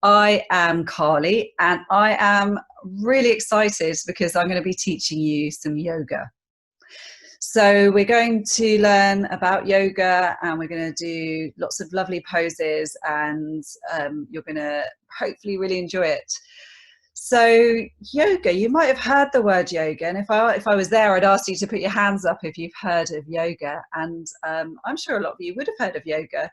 I am Carly, and I am really excited because I'm going to be teaching you some yoga. So we're going to learn about yoga, and we're going to do lots of lovely poses, and you're going to hopefully really enjoy it. So yoga, you might have heard the word yoga, and if I was there, I'd ask you to put your hands up if you've heard of yoga, and I'm sure a lot of you would have heard of yoga.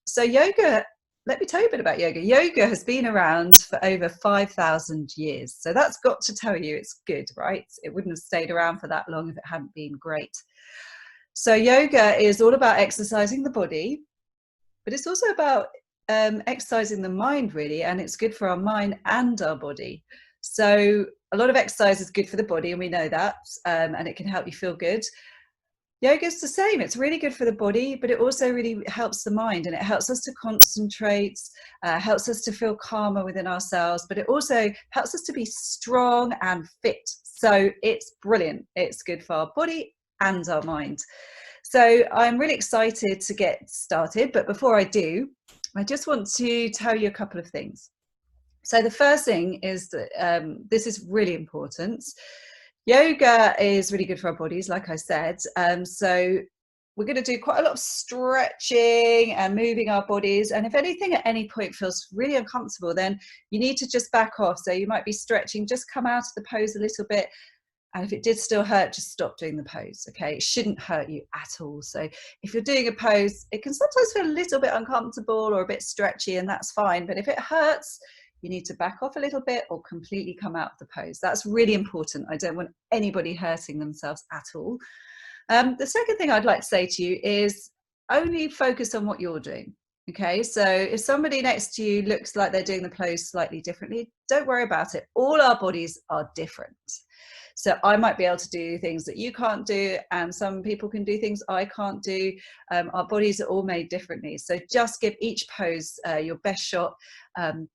So yoga, let me tell you a bit about yoga. Yoga has been around for over 5,000 years. So that's got to tell you it's good, right? It wouldn't have stayed around for that long if it hadn't been great. So yoga is all about exercising the body, but it's also about exercising the mind, really, and it's good for our mind and our body. So a lot of exercise is good for the body, and we know that, and it can help you feel good. Yoga is the same. It's really good for the body, but it also really helps the mind, and it helps us to concentrate, helps us to feel calmer within ourselves, but it also helps us to be strong and fit. So it's brilliant. It's good for our body and our mind. So I'm really excited to get started, but before I do, I just want to tell you a couple of things. So the first thing is that this is really important. Yoga is really good for our bodies, like I said. So we're going to do quite a lot of stretching and moving our bodies. And if anything at any point feels really uncomfortable, then you need to just back off. So you might be stretching, just come out of the pose a little bit. And if it did still hurt, just stop doing the pose, okay? It shouldn't hurt you at all. So if you're doing a pose, it can sometimes feel a little bit uncomfortable or a bit stretchy, and that's fine. But if it hurts, you need to back off a little bit or completely come out of the pose. That's really important. I don't want anybody hurting themselves at all. The second thing I'd like to say to you is only focus on what you're doing. Okay, so if somebody next to you looks like they're doing the pose slightly differently, don't worry about it. All our bodies are different. So I might be able to do things that you can't do, and some people can do things I can't do. Our bodies are all made differently. So just give each pose your best shot.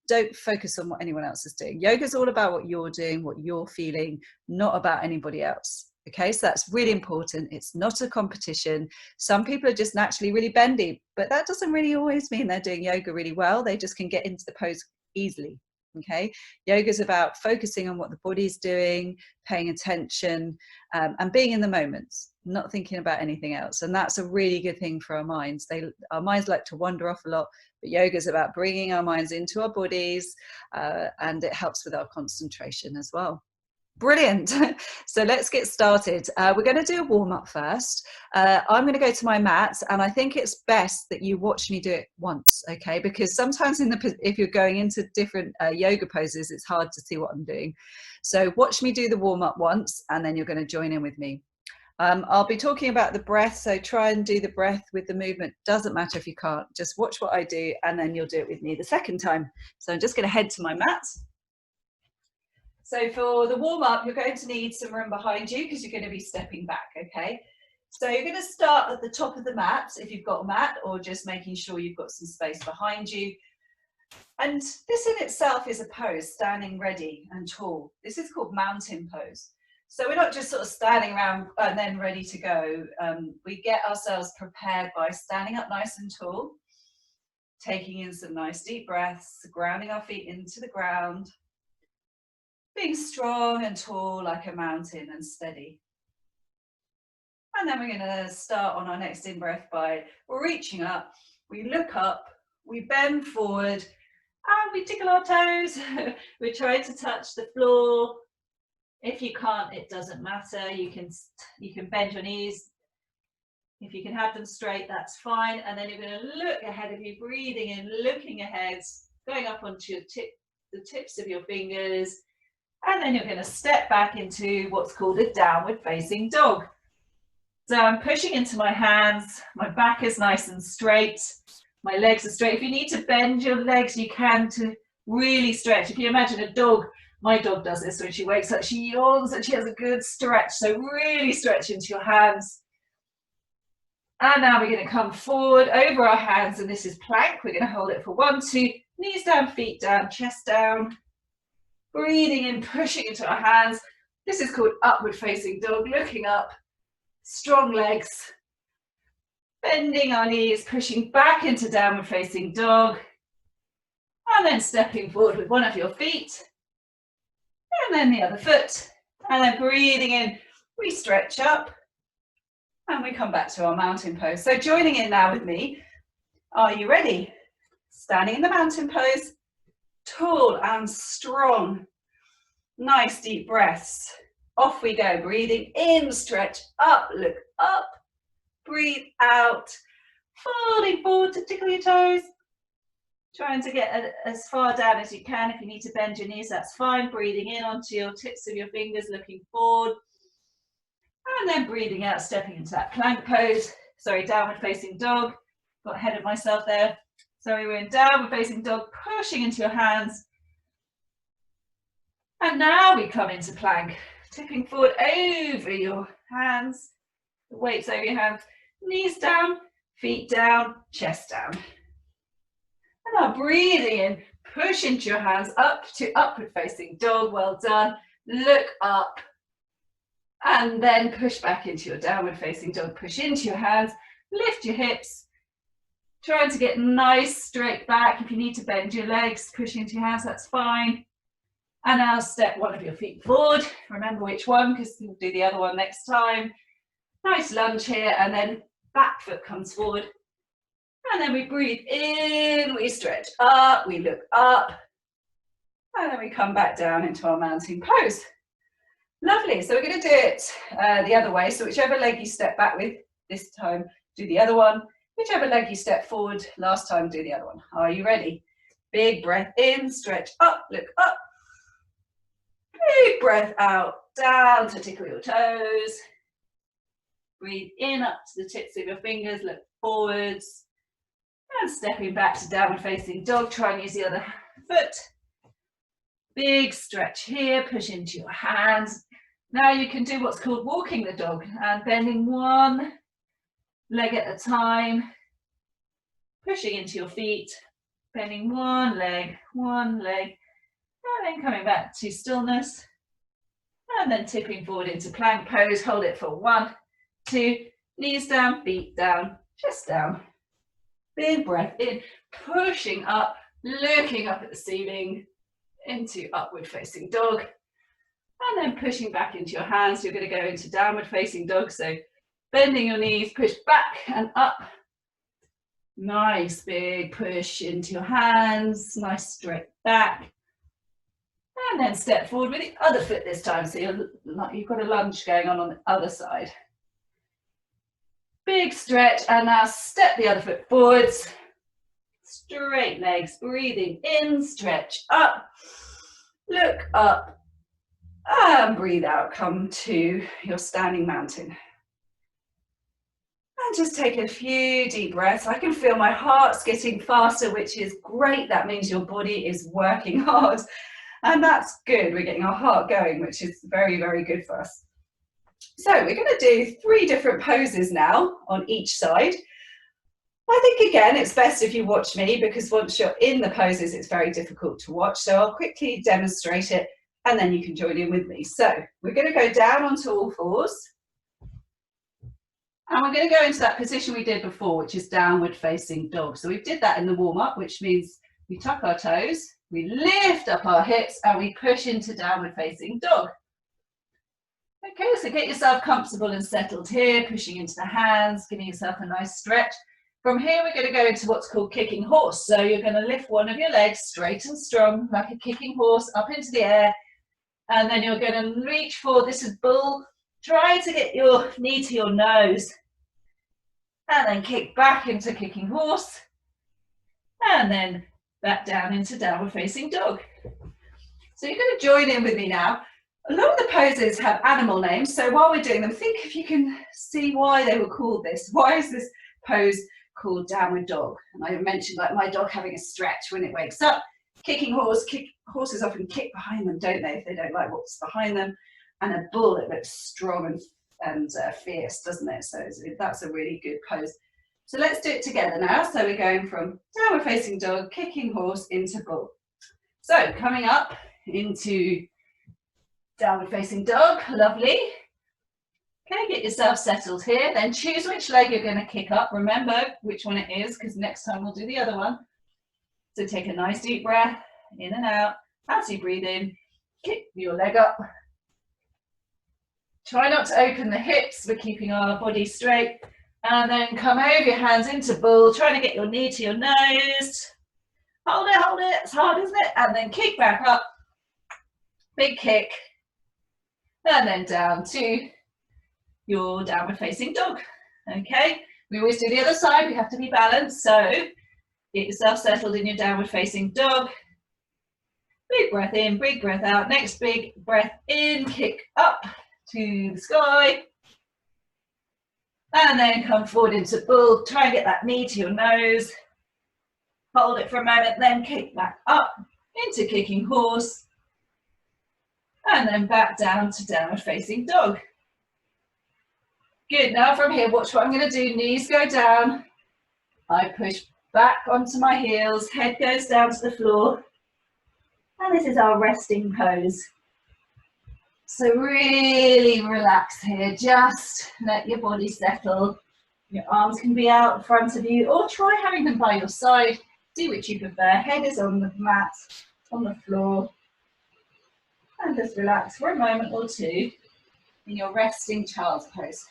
Don't focus on what anyone else is doing. Yoga is all about what you're doing, what you're feeling, not about anybody else. Okay, so that's really important. It's not a competition. Some people are just naturally really bendy, but that doesn't really always mean they're doing yoga really well. They just can get into the pose easily. Okay, yoga is about focusing on what the body's doing, paying attention, and being in the moment, not thinking about anything else. And that's a really good thing for our minds. Our minds like to wander off a lot, but yoga is about bringing our minds into our bodies, and it helps with our concentration as well. Brilliant. So let's get started. We're going to do a warm-up first. I'm going to go to my mat, and I think it's best that you watch me do it once, okay? Because sometimes if you're going into different yoga poses, it's hard to see what I'm doing. So watch me do the warm-up once, and then you're going to join in with me. I'll be talking about the breath, so try and do the breath with the movement. Doesn't matter if you can't. Just watch what I do, and then you'll do it with me the second time. So I'm just going to head to my mat. So for the warm-up, you're going to need some room behind you because you're going to be stepping back, okay? So you're going to start at the top of the mat if you've got a mat, or just making sure you've got some space behind you. And this in itself is a pose, standing ready and tall. This is called mountain pose. So we're not just sort of standing around and then ready to go. We get ourselves prepared by standing up nice and tall, taking in some nice deep breaths, grounding our feet into the ground, being strong and tall like a mountain and steady. And then we're going to start on our next in-breath by reaching up. We look up, we bend forward, and we tickle our toes. We're trying to touch the floor. If you can't, it doesn't matter. You can bend your knees. If you can have them straight, that's fine. And then you're going to look ahead of you, breathing in, looking ahead, going up onto the tips of your fingers. And then you're going to step back into what's called a downward facing dog. So I'm pushing into my hands, my back is nice and straight, my legs are straight. If you need to bend your legs, you can, to really stretch. If you imagine a dog, my dog does this when she wakes up, she yawns and she has a good stretch. So really stretch into your hands. And now we're going to come forward over our hands, and this is plank. We're going to hold it for 1, 2, knees down, feet down, chest down. Breathing in, pushing into our hands. This is called upward facing dog, looking up, strong legs, bending our knees, pushing back into downward facing dog. And then stepping forward with one of your feet, and then the other foot, and then breathing in, we stretch up, and we come back to our mountain pose. So joining in now with me, are you ready? Standing in the mountain pose, tall and strong. Nice deep breaths. Off we go, breathing in, stretch up, look up, breathe out, falling forward to tickle your toes. Trying to get as far down as you can. If you need to bend your knees, that's fine. Breathing in onto your tips of your fingers, looking forward. And then breathing out, stepping into that plank pose. Sorry, downward facing dog. Got ahead of myself there. Sorry, we're in downward facing dog, pushing into your hands. And now we come into plank, tipping forward over your hands, the weights over your hands, knees down, feet down, chest down. And now breathing in, push into your hands up to upward facing dog, well done. Look up and then push back into your downward facing dog, push into your hands, lift your hips, trying to get nice straight back. If you need to bend your legs, push into your hands, that's fine. And now step one of your feet forward. Remember which one, because we'll do the other one next time. Nice lunge here, and then back foot comes forward. And then we breathe in, we stretch up, we look up. And then we come back down into our mountain pose. Lovely, so we're going to do it the other way. So whichever leg you step back with, this time do the other one. Whichever leg you step forward, last time do the other one. Are you ready? Big breath in, stretch up, look up. Big breath out, down to tickle your toes. Breathe in up to the tips of your fingers, look forwards. And stepping back to downward facing dog, try and use the other foot. Big stretch here, push into your hands. Now you can do what's called walking the dog and bending one leg at a time, pushing into your feet, bending one leg, and then coming back to stillness, and then tipping forward into plank pose. Hold it for 1, 2, knees down, feet down, chest down. Big breath in, pushing up, looking up at the ceiling into upward facing dog, and then pushing back into your hands. You're going to go into downward facing dog, so bending your knees, push back and up. Nice big push into your hands, nice straight back. And then step forward with the other foot this time, so you've got a lunge going on the other side. Big stretch, and now step the other foot forwards. Straight legs, breathing in, stretch up, look up, and breathe out, come to your standing mountain. And just take a few deep breaths. I can feel my heart's getting faster, which is great. That means your body is working hard. And that's good. We're getting our heart going, which is very, very good for us. So we're going to do 3 different poses now on each side. I think, again, it's best if you watch me, because once you're in the poses, it's very difficult to watch. So I'll quickly demonstrate it, and then you can join in with me. So we're going to go down onto all fours. And we're going to go into that position we did before, which is downward facing dog. So we did that in the warm-up, which means we tuck our toes, we lift up our hips, and we push into downward facing dog. Okay, so get yourself comfortable and settled here, pushing into the hands, giving yourself a nice stretch. From here, we're going to go into what's called kicking horse. So you're going to lift one of your legs straight and strong, like a kicking horse, up into the air. And then you're going to reach forward. This is bull. Try to get your knee to your nose. And then kick back into kicking horse. And then back down into downward facing dog. So you're going to join in with me now. A lot of the poses have animal names. So while we're doing them, think if you can see why they were called this. Why is this pose called downward dog? And I mentioned like my dog having a stretch when it wakes up. Kicking horse, horses often kick behind them, don't they, if they don't like what's behind them. And a bull, it looks strong and fierce, doesn't it? So that's a really good pose. So let's do it together now. So we're going from downward facing dog, kicking horse, into bull. So coming up into downward facing dog, lovely. Okay, get yourself settled here. Then choose which leg you're going to kick up. Remember which one it is, because next time we'll do the other one. So take a nice deep breath in and out. As you breathe in, kick your leg up. Try not to open the hips, we're keeping our body straight. And then come over your hands into bull, trying to get your knee to your nose. Hold it, it's hard, isn't it? And then kick back up, big kick. And then down to your downward facing dog. Okay, we always do the other side, we have to be balanced. So get yourself settled in your downward facing dog. Big breath in, big breath out. Next big breath in, kick up to the sky. And then come forward into bull. Try and get that knee to your nose. Hold it for a moment, then kick back up into kicking horse. And then back down to downward facing dog. Good, now from here, watch what I'm going to do. Knees go down. I push back onto my heels, head goes down to the floor. And this is our resting pose. So really relax here, just let your body settle. Your arms can be out in front of you, or try having them by your side. Do what you prefer. Head is on the mat, on the floor. And just relax for a moment or two in your resting child's pose.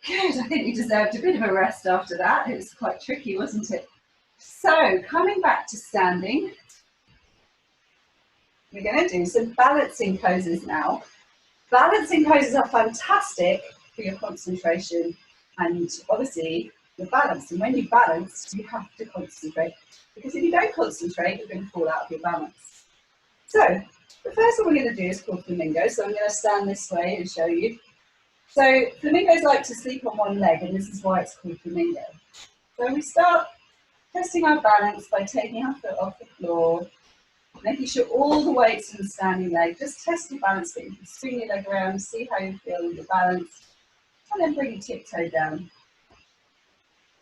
Good, I think you deserved a bit of a rest after that. It was quite tricky, wasn't it? So, coming back to standing, we're going to do some balancing poses now. Balancing poses are fantastic for your concentration and obviously your balance. And when you balance, you have to concentrate, because if you don't concentrate, you're going to fall out of your balance. So, the first one we're going to do is called flamingo. So I'm going to stand this way and show you. So flamingos like to sleep on one leg, and this is why it's called flamingo. So we start testing our balance by taking our foot off the floor, making sure all the weight's in the standing leg. Just test your balance, but you can swing your leg around, see how you feel with your balance, and then bring your tiptoe down.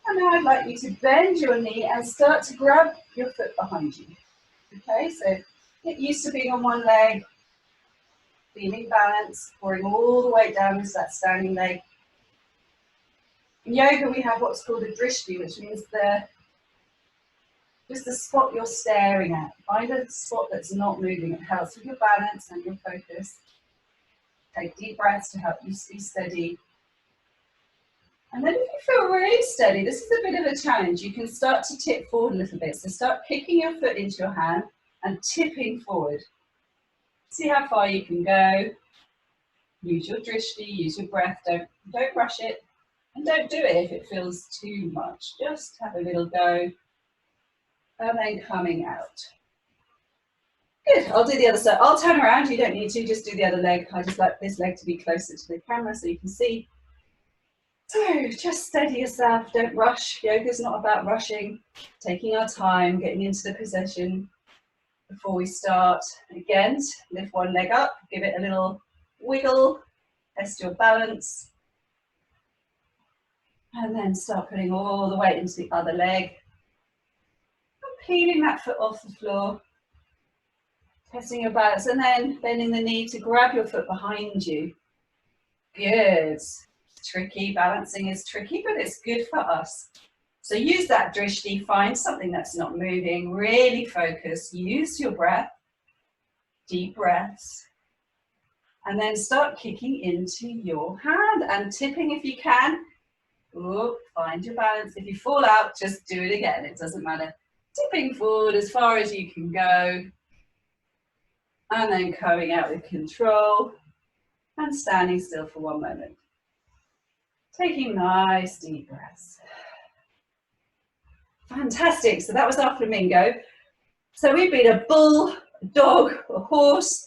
And now I'd like you to bend your knee and start to grab your foot behind you. Okay, so get used to being on one leg, feeling balance, pouring all the way down into that standing leg. In yoga, we have what's called a drishti, which means just the spot you're staring at. Find a spot that's not moving. It helps with your balance and your focus. Take deep breaths to help you stay steady. And then if you feel really steady, this is a bit of a challenge. You can start to tip forward a little bit. So start kicking your foot into your hand and tipping forward. See how far you can go. Use your drishti, use your breath. Don't rush it. And don't do it if it feels too much. Just have a little go. And then coming out. Good, I'll do the other side. I'll turn around, you don't need to, just do the other leg. I just like this leg to be closer to the camera so you can see. So just steady yourself, don't rush. Yoga's not about rushing, taking our time, getting into the position before we start. Again, lift one leg up, give it a little wiggle, test your balance. And then start putting all the weight into the other leg. Peeling that foot off the floor, testing your balance, and then bending the knee to grab your foot behind you. Good. Tricky, balancing is tricky, but it's good for us. So use that drishti, find something that's not moving, really focus, use your breath, deep breaths, and then start kicking into your hand and tipping if you can. Ooh, find your balance. If you fall out, just do it again, it doesn't matter. Tipping forward as far as you can go, and then coming out with control and standing still for one moment. Taking nice deep breaths. Fantastic, so that was our flamingo. So we've been a bull, a dog, a horse,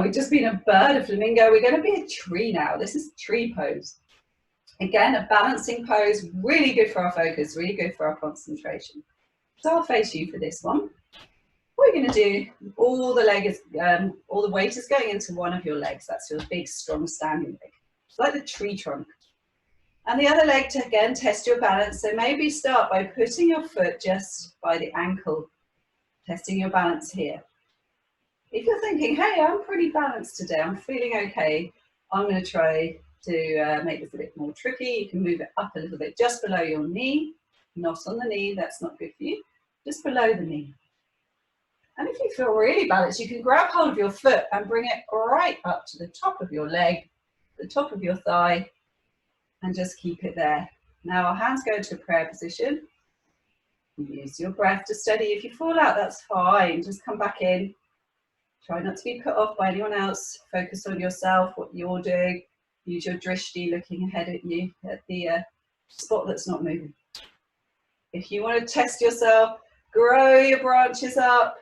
we've just been a bird, a flamingo. We're going to be a tree now. This is tree pose. Again, a balancing pose, really good for our focus, really good for our concentration. So I'll face you for this one. What we're going to do, all the weight is going into one of your legs. That's your big, strong standing leg. It's like the tree trunk. And the other leg to, again, test your balance. So maybe start by putting your foot just by the ankle, testing your balance here. If you're thinking, hey, I'm pretty balanced today, I'm feeling okay, I'm going to try to make this a bit more tricky. You can move it up a little bit just below your knee, not on the knee, that's not good for you. just below the knee. And if you feel really balanced, you can grab hold of your foot and bring it right up to the top of your leg, the top of your thigh, and just keep it there. Now our hands go into a prayer position. Use your breath to steady. If you fall out, that's fine. Just come back in. Try not to be put off by anyone else. Focus on yourself, what you're doing. Use your drishti looking ahead at you, at the spot that's not moving. If you want to test yourself, grow your branches up,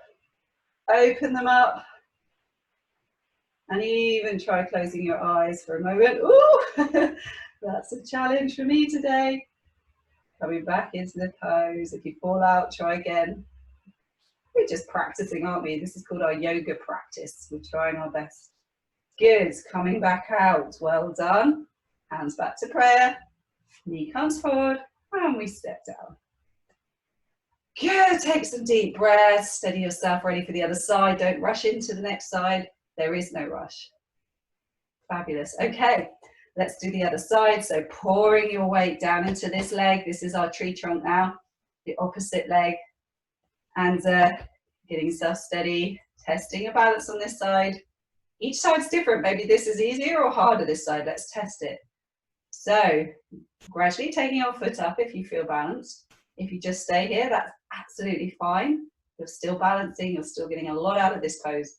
open them up, and even try closing your eyes for a moment. Ooh, that's a challenge for me today. Coming back into the pose. If you fall out, try again. We're just practicing, aren't we? This is called our yoga practice. We're trying our best. Good, coming back out. Well done. Hands back to prayer. Knee comes forward, and we step down. Good, take some deep breaths. Steady yourself, ready for the other side. Don't rush into the next side. There is no rush. Fabulous. Okay, let's do the other side. So pouring your weight down into this leg. This is our tree trunk now. The opposite leg. And getting yourself steady. Testing your balance on this side. Each side's different. Maybe this is easier or harder this side. Let's test it. So gradually taking your foot up if you feel balanced. If you just stay here, that's absolutely fine. You're still balancing. You're still getting a lot out of this pose.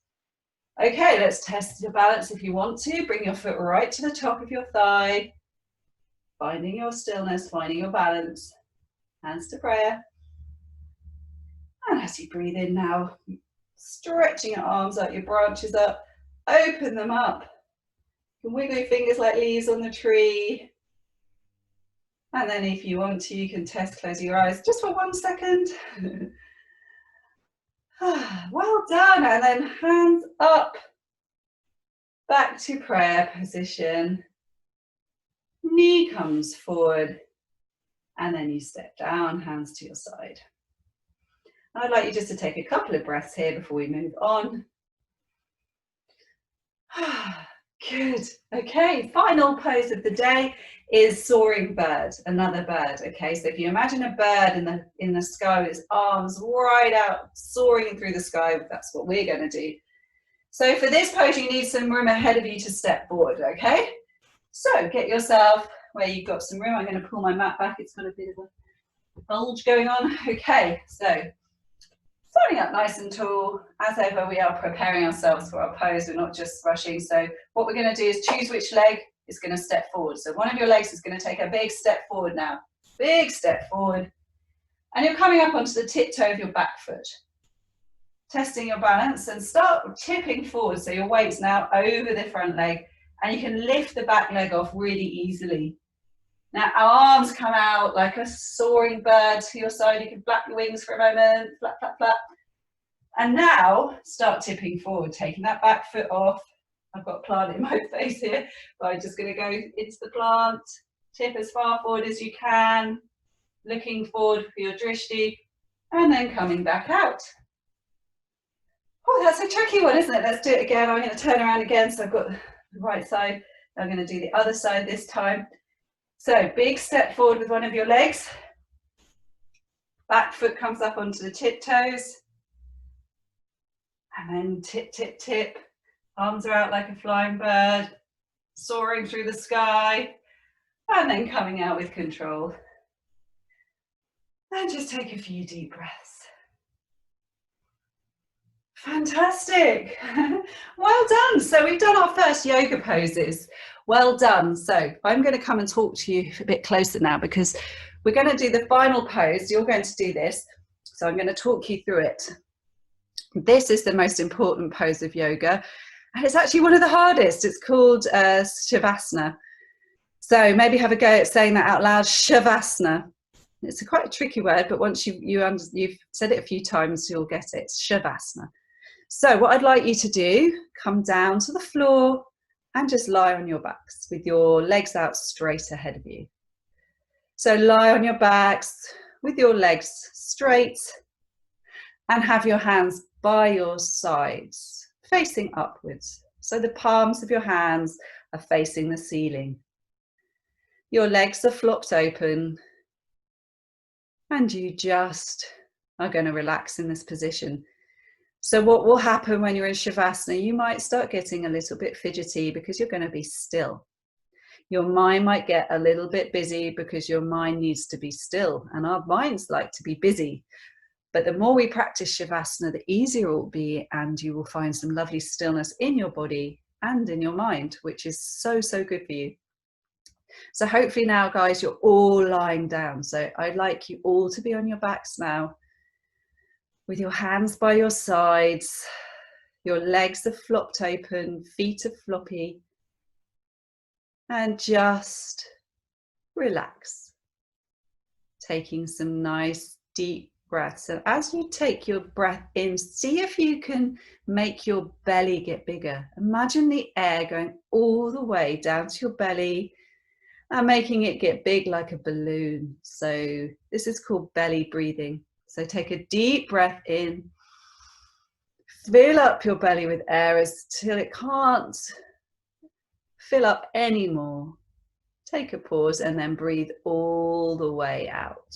Okay, let's test your balance if you want to. Bring your foot right to the top of your thigh. Finding your stillness, finding your balance. Hands to prayer. And as you breathe in now, stretching your arms out, your branches up, open them up. You can wiggle your fingers like leaves on the tree. And then if you want to, you can test closing your eyes just for 1 second. Well done. And then hands up, back to prayer position. Knee comes forward. And then you step down, hands to your side. I'd like you just to take a couple of breaths here before we move on. Good. Okay, final pose of the day is soaring bird, another bird. Okay, so if you imagine a bird in the sky with its arms right out, soaring through the sky, that's what we're going to do. So for this pose, you need some room ahead of you to step forward, okay? So get yourself where you've got some room. I'm going to pull my mat back. It's got a bit of a bulge going on. Okay, so starting up nice and tall. As ever, we are preparing ourselves for our pose. We're not just rushing. So what we're going to do is choose which leg is going to step forward. So one of your legs is going to take a big step forward now. Big step forward. And you're coming up onto the tiptoe of your back foot. Testing your balance and start tipping forward. So your weight's now over the front leg. And you can lift the back leg off really easily. Now arms come out like a soaring bird to your side. You can flap your wings for a moment, flap, flap, flap. And now start tipping forward, taking that back foot off. I've got a plant in my face here, but I'm just going to go into the plant, tip as far forward as you can, looking forward for your drishti, and then coming back out. Oh, that's a tricky one, isn't it? Let's do it again. I'm going to turn around again, so I've got the right side. I'm going to do the other side this time. So big step forward with one of your legs. Back foot comes up onto the tiptoes. And then tip, tip, tip. Arms are out like a flying bird, soaring through the sky. And then coming out with control. And just take a few deep breaths. Fantastic. Well done. So we've done our first yoga poses. Well done. So I'm going to come and talk to you a bit closer now because we're going to do the final pose. You're going to do this. So I'm going to talk you through it. This is the most important pose of yoga. And it's actually one of the hardest. It's called Shavasana. So maybe have a go at saying that out loud, Shavasana. It's quite a tricky word, but once you've said it a few times, you'll get it. Shavasana. So what I'd like you to do, come down to the floor and just lie on your backs with your legs out straight ahead of you. So lie on your backs with your legs straight and have your hands by your sides, facing upwards. So the palms of your hands are facing the ceiling. Your legs are flopped open and you just are going to relax in this position. So what will happen when you're in Shavasana? You might start getting a little bit fidgety because you're going to be still. Your mind might get a little bit busy because your mind needs to be still, and our minds like to be busy. But the more we practice Shavasana, the easier it will be, and you will find some lovely stillness in your body and in your mind, which is so, so good for you. So hopefully now, guys, you're all lying down. So I'd like you all to be on your backs now, with your hands by your sides. Your legs are flopped open, feet are floppy, and just relax. Taking some nice deep breaths. And as you take your breath in, see if you can make your belly get bigger. Imagine the air going all the way down to your belly and making it get big like a balloon. So this is called belly breathing. So take a deep breath in. Fill up your belly with air until it can't fill up anymore. Take a pause and then breathe all the way out.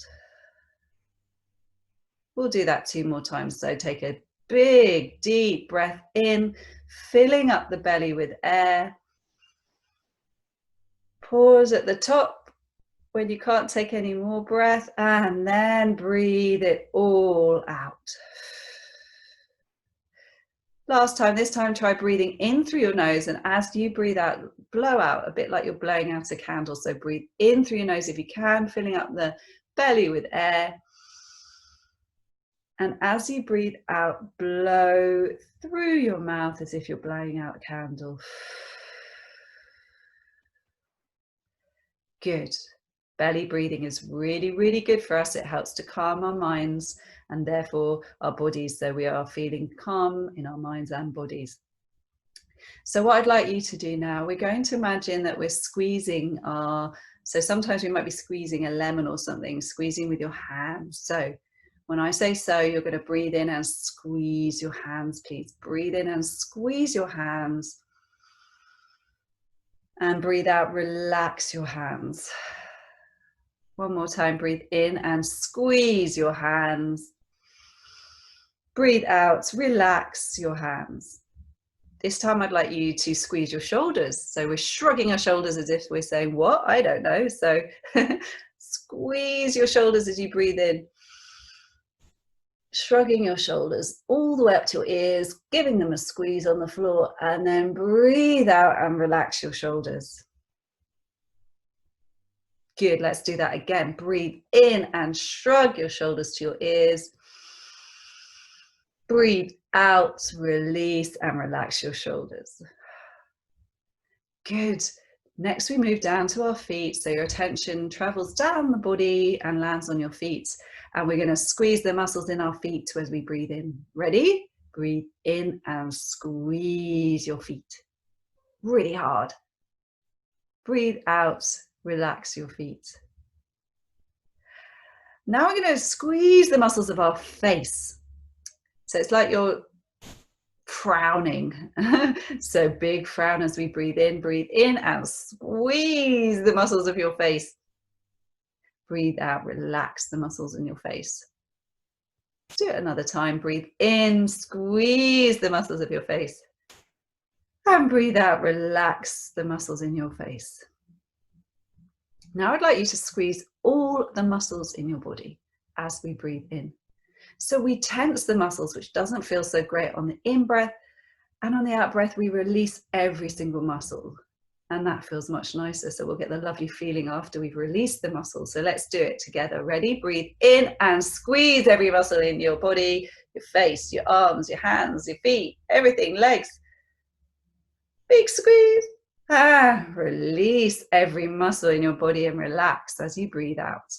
We'll do that 2 more times. So take a big, deep breath in, filling up the belly with air. Pause at the top when you can't take any more breath, and then breathe it all out. Last time, this time try breathing in through your nose, and as you breathe out, blow out a bit like you're blowing out a candle. So breathe in through your nose if you can, filling up the belly with air. And as you breathe out, blow through your mouth as if you're blowing out a candle. Good. Belly breathing is really, really good for us. It helps to calm our minds and therefore our bodies, so we are feeling calm in our minds and bodies. So what I'd like you to do now, we're going to imagine that we're squeezing so sometimes we might be squeezing a lemon or something, squeezing with your hands. So when I say so, you're going to breathe in and squeeze your hands, please. Breathe in and squeeze your hands. And breathe out, relax your hands. One more time, breathe in and squeeze your hands. Breathe out, relax your hands. This time I'd like you to squeeze your shoulders. So we're shrugging our shoulders as if we're saying, what? I don't know. So squeeze your shoulders as you breathe in. Shrugging your shoulders all the way up to your ears, giving them a squeeze on the floor, and then breathe out and relax your shoulders. Good, let's do that again. Breathe in and shrug your shoulders to your ears. Breathe out, release and relax your shoulders. Good. Next, we move down to our feet. So your attention travels down the body and lands on your feet. And we're going to squeeze the muscles in our feet as we breathe in. Ready? Breathe in and squeeze your feet. Really hard. Breathe out, relax your feet. Now we're going to squeeze the muscles of our face. So it's like you're frowning. So big frown as we breathe in and squeeze the muscles of your face. Breathe out, relax the muscles in your face. Let's do it another time. Breathe in, squeeze the muscles of your face. And breathe out, relax the muscles in your face. Now I'd like you to squeeze all the muscles in your body as we breathe in. So we tense the muscles, which doesn't feel so great on the in-breath, and on the out-breath, we release every single muscle. And that feels much nicer. So we'll get the lovely feeling after we've released the muscles. So let's do it together. Ready? Breathe in and squeeze every muscle in your body, your face, your arms, your hands, your feet, everything, legs. Big squeeze. Release every muscle in your body and relax as you breathe out.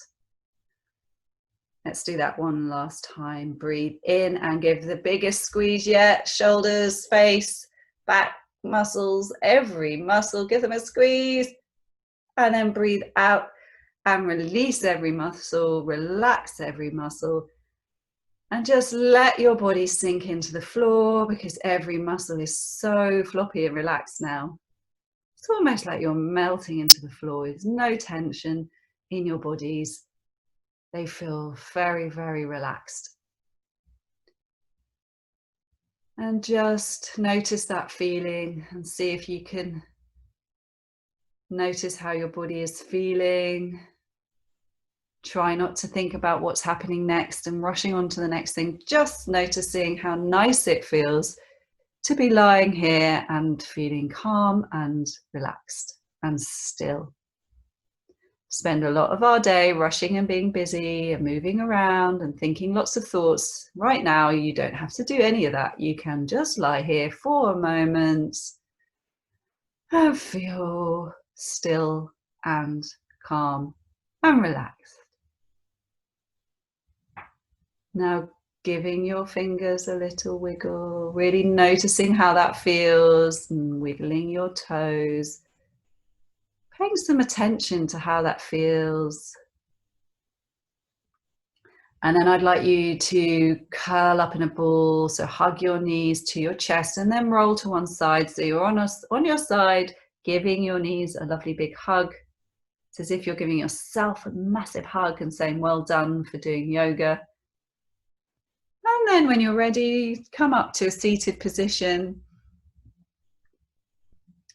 Let's do that one last time. Breathe in and give the biggest squeeze yet. Shoulders, face, back, muscles, every muscle, give them a squeeze. And then breathe out and release every muscle, relax every muscle. And just let your body sink into the floor because every muscle is so floppy and relaxed now. It's almost like you're melting into the floor. There's no tension in your bodies. They feel very, very relaxed. And just notice that feeling and see if you can notice how your body is feeling. Try not to think about what's happening next and rushing on to the next thing, just noticing how nice it feels to be lying here and feeling calm and relaxed and still. Spend a lot of our day rushing and being busy and moving around and thinking lots of thoughts. Right now, you don't have to do any of that. You can just lie here for a moment and feel still and calm and relaxed. Now, giving your fingers a little wiggle, really noticing how that feels, and wiggling your toes, paying some attention to how that feels. And then I'd like you to curl up in a ball, so hug your knees to your chest and then roll to one side. So you're on your side, giving your knees a lovely big hug. It's as if you're giving yourself a massive hug and saying, well done for doing yoga. And then when you're ready, come up to a seated position.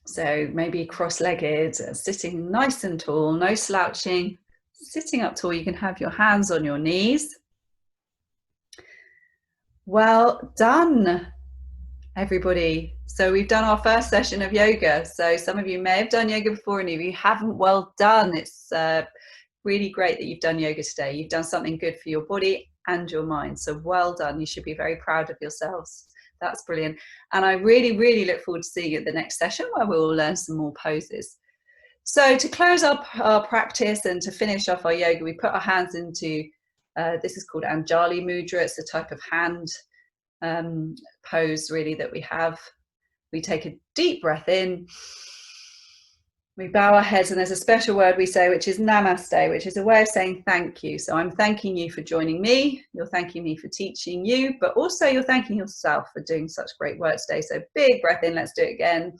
So maybe cross-legged, sitting nice and tall, no slouching. Sitting up tall, you can have your hands on your knees. Well done, everybody. So we've done our first session of yoga. So some of you may have done yoga before, and if you haven't, well done. It's really great that you've done yoga today. You've done something good for your body and your mind. So well done. You should be very proud of yourselves. That's brilliant. And I really, really look forward to seeing you at the next session where we'll learn some more poses. So to close up our practice and to finish off our yoga, we put our hands into, this is called Anjali Mudra. It's a type of hand pose really that we have. We take a deep breath in. We bow our heads, and there's a special word we say, which is namaste, which is a way of saying thank you. So I'm thanking you for joining me. You're thanking me for teaching you, but also you're thanking yourself for doing such great work today. So big breath in. Let's do it again.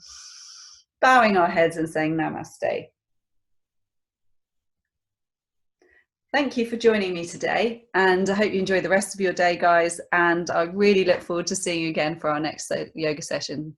Bowing our heads and saying namaste. Thank you for joining me today, and I hope you enjoy the rest of your day, guys. And I really look forward to seeing you again for our next yoga session.